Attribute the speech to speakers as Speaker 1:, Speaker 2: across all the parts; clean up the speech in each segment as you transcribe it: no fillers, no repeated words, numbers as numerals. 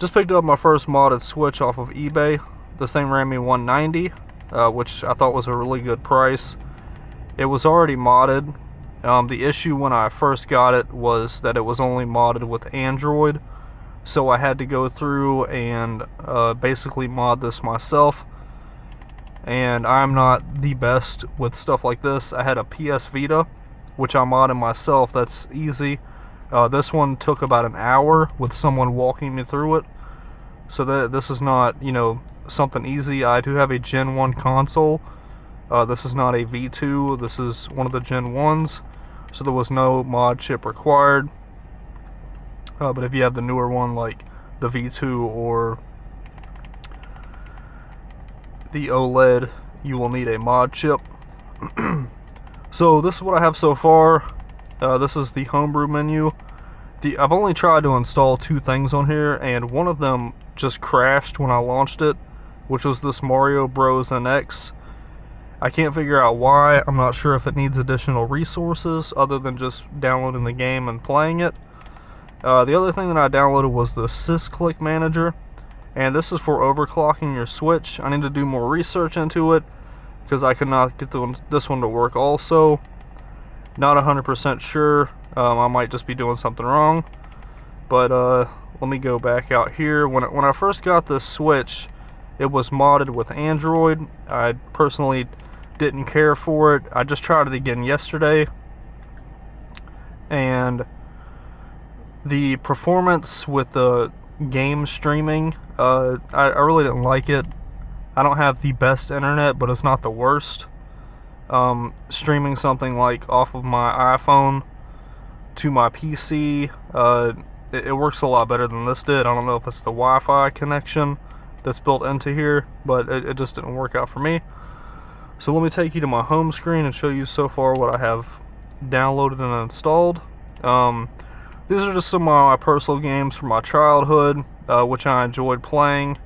Speaker 1: Just picked up my first modded Switch off of eBay. This thing ran me $190, which I thought was a really good price. It was already modded. The issue when I first got it was that it was only modded with Android, so I had to go through and basically mod this myself. And I'm not the best with stuff like this. I had a PS Vita, which I modded myself. That's easy. This one took about an hour with someone walking me through it. So this is not, you know, something easy. I do have a Gen 1 console. This is not a V2. This is one of the Gen 1s. So there was no mod chip required. But if you have the newer one like the V2 or the OLED, you will need a mod chip. So this is what I have so far. This is the Homebrew menu. I've only tried to install 2 things on here, and one of them just crashed when I launched it, which was this Mario Bros. NX. I can't figure out why. I'm not sure if it needs additional resources other than just downloading the game and playing it. The other thing that I downloaded was the SysClick Manager, and this is for overclocking your Switch. I need to do more research into it because I could not get this one to work also. Not 100% sure. I might just be doing something wrong. But let me go back out here. When I first got this Switch, it was modded with Android. I personally didn't care for it. I just tried it again yesterday, and the performance with the game streaming, I really didn't like it. I don't have the best internet, but it's not the worst. Streaming something like off of my iPhone to my PC, it works a lot better than this did. I don't know if it's the Wi-Fi connection that's built into here, but it just didn't work out for me. So let me take you to my home screen and show you so far what I have downloaded and installed. These are just some of my personal games from my childhood, which I enjoyed playing.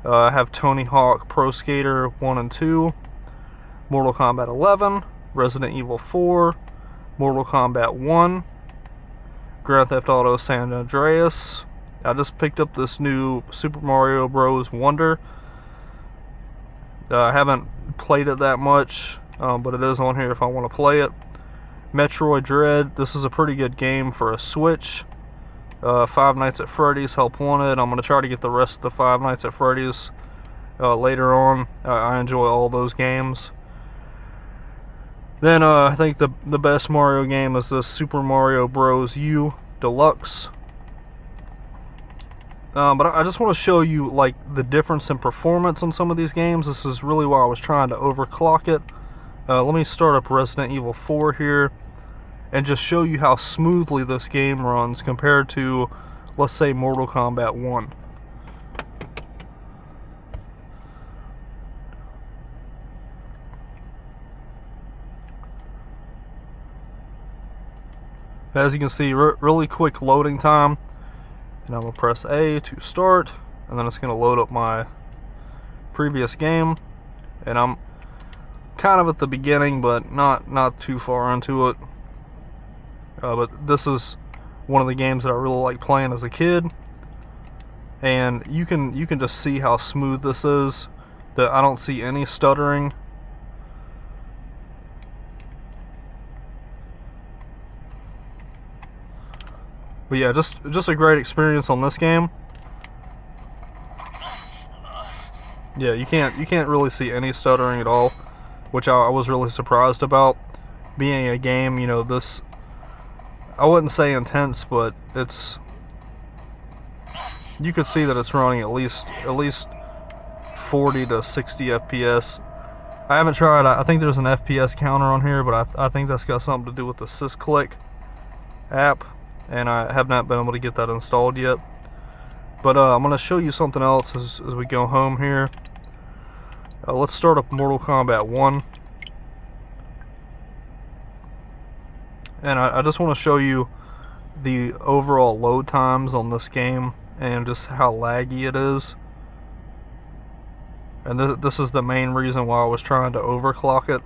Speaker 1: I have Tony Hawk Pro Skater 1 and 2, Mortal Kombat 11, Resident Evil 4, Mortal Kombat 1, Grand Theft Auto San Andreas. I just picked up this new Super Mario Bros. Wonder. I haven't played it that much, but it is on here if I want to play it. Metroid Dread. This is a pretty good game for a Switch. Five Nights at Freddy's Help Wanted. I'm going to try to get the rest of the Five Nights at Freddy's later on. I enjoy all those games. Then I think the best Mario game is this Super Mario Bros. U Deluxe. But I just want to show you like the difference in performance on some of these games. This is really why I was trying to overclock it. Let me start up Resident Evil 4 here and just show you how smoothly this game runs compared to, let's say, Mortal Kombat 1. As you can see, really quick loading time. And I'm going to press A to start, and then it's going to load up my previous game. And I'm kind of at the beginning, but not too far into it. But this is one of the games that I really like playing as a kid. And you can just see how smooth this is. That I don't see any stuttering. But yeah, just a great experience on this game. Yeah, you can't really see any stuttering at all, which I was really surprised about. Being a game, you know, this, I wouldn't say intense, but it's, you could see that it's running at least 40 to 60 FPS. I haven't tried. I think there's an FPS counter on here, but I think that's got something to do with the SysClick app. And I have not been able to get that installed yet. But I'm going to show you something else as we go home here. Let's start up Mortal Kombat 1. And I just want to show you the overall load times on this game and just how laggy it is. And this is the main reason why I was trying to overclock it.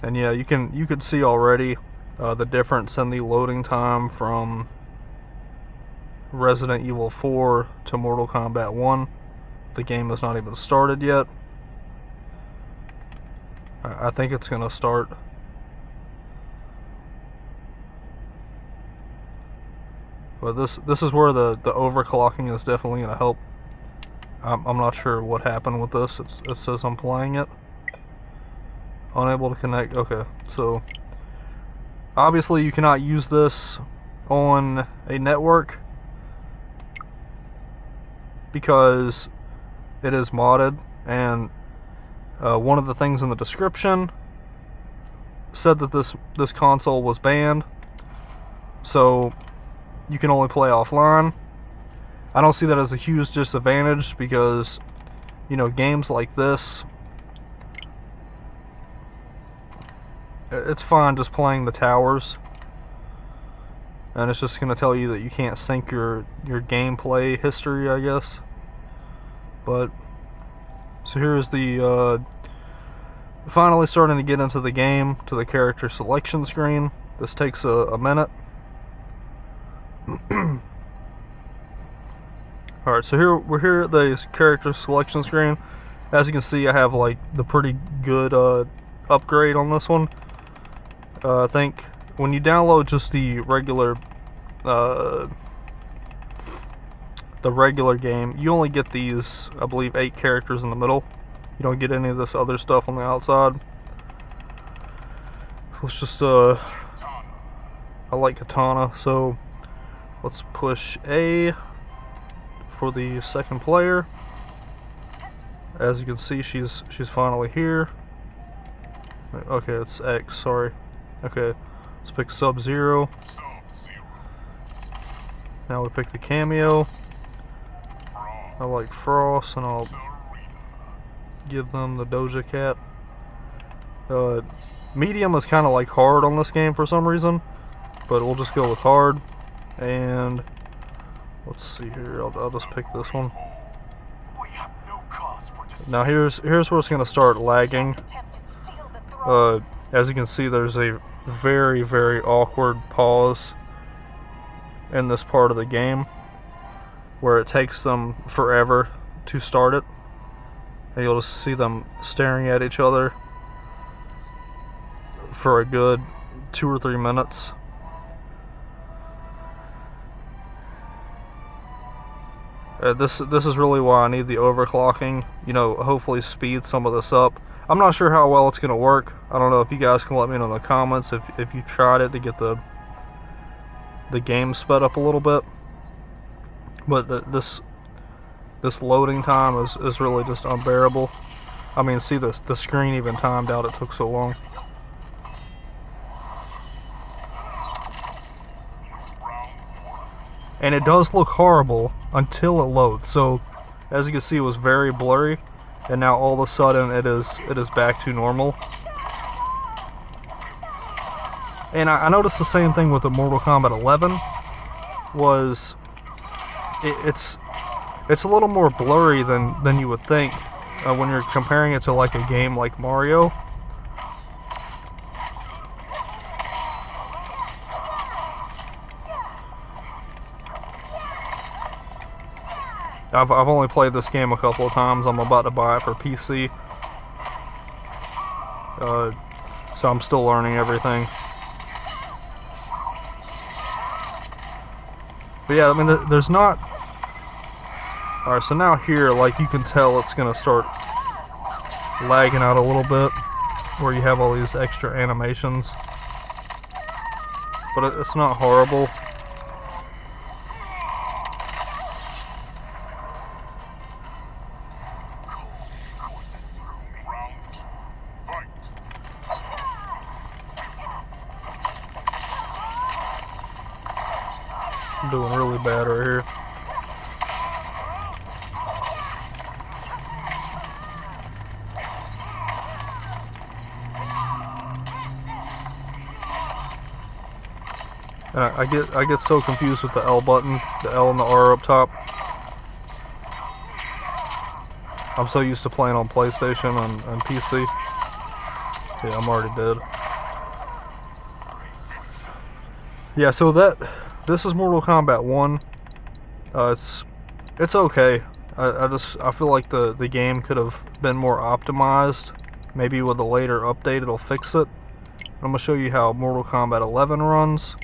Speaker 1: And yeah, you could see already the difference in the loading time from Resident Evil 4 to Mortal Kombat 1. The game has not even started yet. I think it's gonna start. But this is where the overclocking is definitely gonna help. I'm not sure what happened with this. It says I'm playing it. Unable to connect. Okay, so obviously you cannot use this on a network because it is modded, and one of the things in the description said that this console was banned, so you can only play offline. I don't see that as a huge disadvantage because, you know, games like this, it's fine just playing the towers, and it's just going to tell you that you can't sync your gameplay history, I guess. But so here's the finally starting to get into the game, to the character selection screen. This takes a minute. Alright, so we're here at the character selection screen. As you can see, I have like the pretty good upgrade on this one. I think when you download just the regular game, you only get these, I believe, 8 characters in the middle. You don't get any of this other stuff on the outside. Let's just I like Katana, so let's push A for the second player. As you can see, she's finally here. Okay, it's X, sorry. Okay, let's pick Sub-Zero. Now we pick the cameo. I like Frost, and I'll give them the Doja Cat. Medium is kind of like hard on this game for some reason, but we'll just go with hard. And let's see here, I'll just pick this one. Now here's where it's going to start lagging. As you can see, there's a very, very awkward pause in this part of the game where it takes them forever to start it. And you'll just see them staring at each other for a good 2 or 3 minutes. This is really why I need the overclocking. You know, hopefully speed some of this up. I'm not sure how well it's going to work. I don't know if you guys can let me know in the comments if you tried it to get the game sped up a little bit. But this loading time is really just unbearable. I mean, see the screen even timed out. It took so long. And it does look horrible until it loads. So as you can see, it was very blurry, and now all of a sudden it is back to normal. And I noticed the same thing with the Mortal Kombat 11. Was it's a little more blurry than you would think when you're comparing it to like a game like Mario. I've only played this game a couple of times. I'm about to buy it for PC. So I'm still learning everything. But yeah, I mean, there's not... Alright, so now here, like, you can tell it's going to start lagging out a little bit, where you have all these extra animations. But it's not horrible. I'm doing really bad right here. And I get so confused with the L button, the L and the R up top. I'm so used to playing on PlayStation and PC. Yeah, I'm already dead. Yeah, so this is Mortal Kombat 1. It's okay. I feel like the game could have been more optimized. Maybe with a later update it'll fix it. I'm gonna show you how Mortal Kombat 11 runs.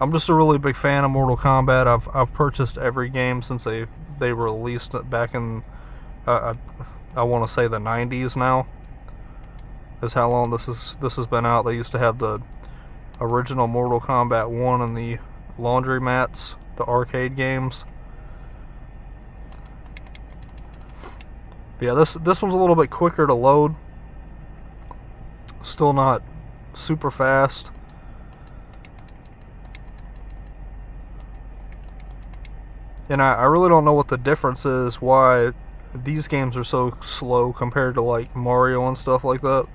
Speaker 1: I'm just a really big fan of Mortal Kombat. I've purchased every game since they released it back in I want to say the 90s now. Is how long this has been out. They used to have the original Mortal Kombat 1 and the laundry mats, the arcade games. But yeah, this one's a little bit quicker to load. Still not super fast. And I really don't know what the difference is, why these games are so slow compared to like Mario and stuff like that.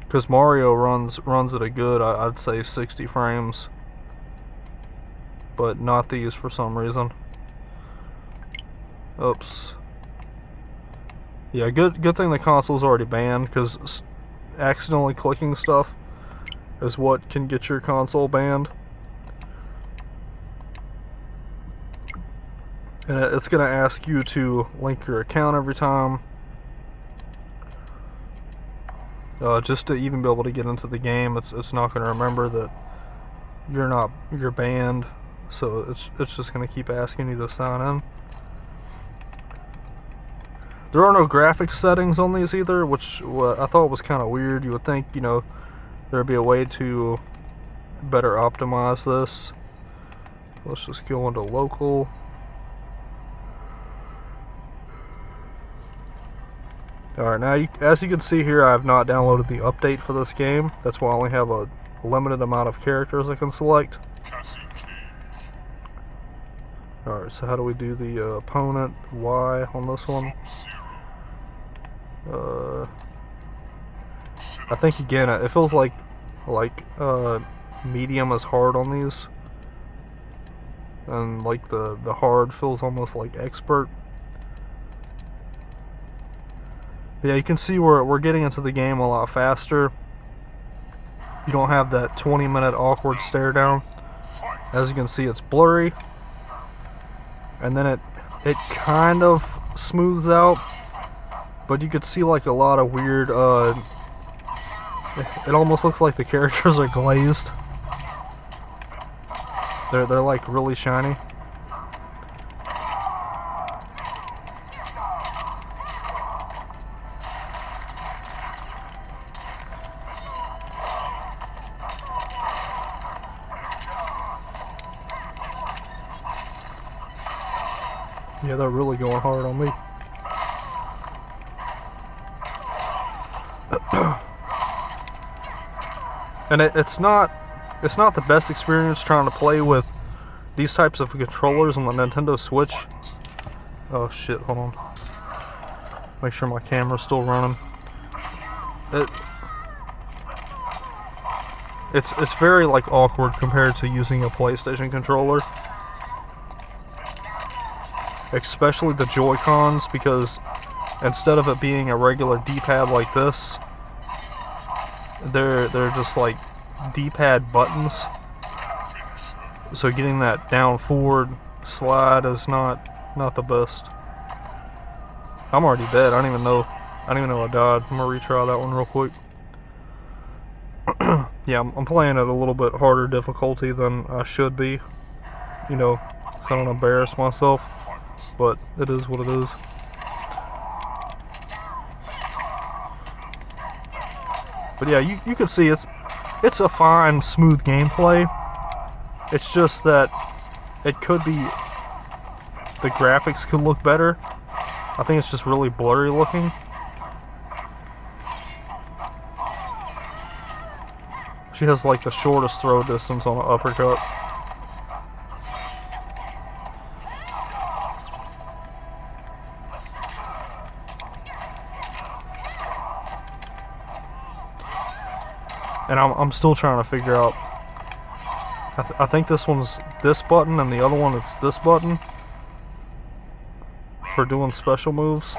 Speaker 1: Because Mario runs at a good, I'd say 60 frames. But not these for some reason. Oops. Yeah, good thing the console's already banned, because accidentally clicking stuff is what can get your console banned. And it's going to ask you to link your account every time. Just to even be able to get into the game, it's not going to remember that you're banned. So it's just going to keep asking you to sign in. There are no graphics settings on these either, which I thought was kind of weird. You would think, you know, there'd be a way to better optimize this. Let's just go into local. Alright, now as you can see here, I have not downloaded the update for this game. That's why I only have a limited amount of characters I can select. Alright, so how do we do the opponent Y on this one? I think again, it feels like medium is hard on these. And like the hard feels almost like expert. Yeah, you can see we're getting into the game a lot faster. You don't have that 20-minute awkward stare down. As you can see, it's blurry. And then it kind of smooths out. But you could see like a lot of weird, it almost looks like the characters are glazed. They're like really shiny. Yeah, they're really going hard on me. And it's not the best experience trying to play with these types of controllers on the Nintendo Switch. Oh shit, hold on. Make sure my camera's still running. It's very like awkward compared to using a PlayStation controller. Especially the Joy-Cons, because instead of it being a regular D-pad like this, they're just like D-pad buttons. So getting that down forward slide is not the best. I'm already dead. I don't even know I died. I'm gonna retry that one real quick. Yeah, I'm playing at a little bit harder difficulty than I should be. You know, so I don't embarrass myself. But it is what it is. But yeah, you can see it's a fine, smooth gameplay. It's just that it could be, the graphics could look better. I think it's just really blurry looking. She has like the shortest throw distance on an uppercut. And I'm still trying to figure out. I think this one's this button, and the other one it's this button for doing special moves.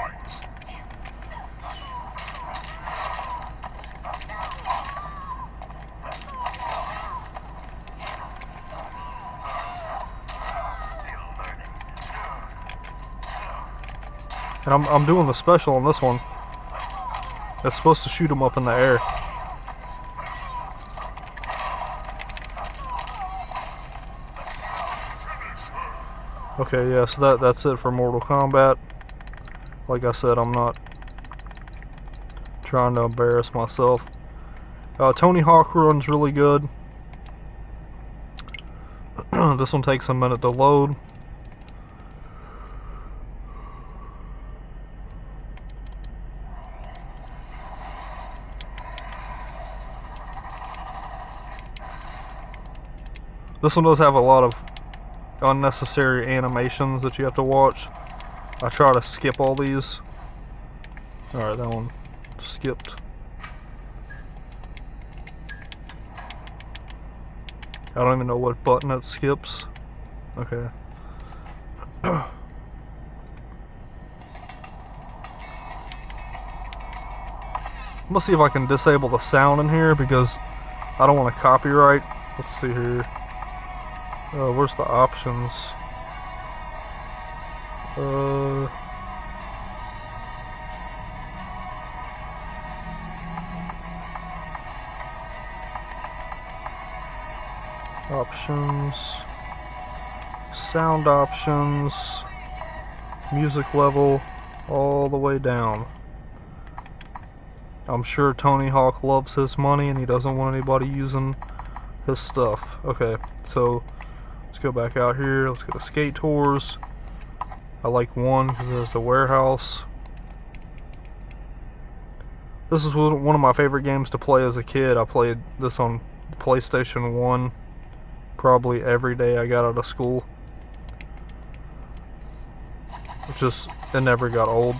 Speaker 1: And I'm doing the special on this one. It's supposed to shoot them up in the air. Okay, yeah, so that's it for Mortal Kombat. Like I said, I'm not trying to embarrass myself. Tony Hawk runs really good. This one takes a minute to load. This one does have a lot of unnecessary animations that you have to watch. I try to skip all these. Alright, that one skipped. I don't even know what button it skips. Okay. I'm gonna see if I can disable the sound in here because I don't want to copyright. Let's see here. Where's the options? Options, sound options, music level, all the way down. I'm sure Tony Hawk loves his money and he doesn't want anybody using his stuff. Okay, so let's go back out here. Let's go to Skate Tours. I like one because there's the warehouse. This is one of my favorite games to play as a kid. I played this on PlayStation 1 probably every day I got out of school. It never got old.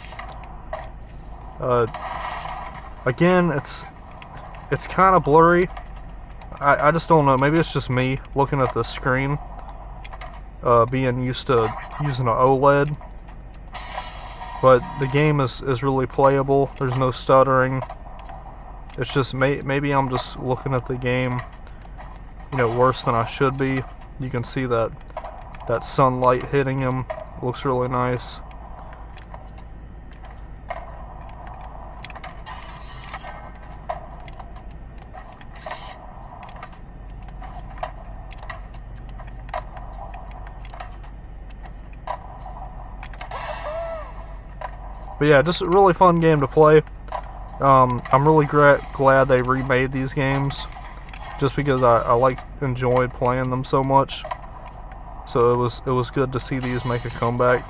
Speaker 1: Again, it's kind of blurry. I just don't know. Maybe it's just me looking at the screen, being used to using an OLED. But the game is really playable. There's no stuttering. It's just maybe I'm just looking at the game, worse than I should be. You can see that sunlight hitting him. Looks really nice. But yeah, just a really fun game to play. I'm really glad they remade these games, just because I enjoyed playing them so much. So it was good to see these make a comeback.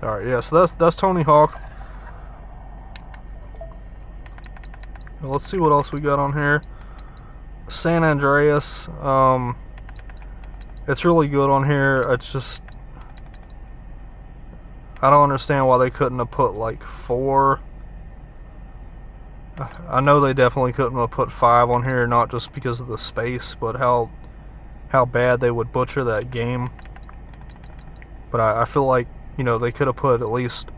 Speaker 1: All right, yeah. So that's Tony Hawk. Let's see what else we got on here. San Andreas. It's really good on here. It's just, I don't understand why they couldn't have put like 4. I know they definitely couldn't have put 5 on here, not just because of the space, but how bad they would butcher that game. But I feel like, they could have put at least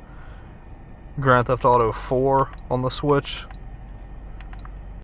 Speaker 1: Grand Theft Auto 4 on the Switch.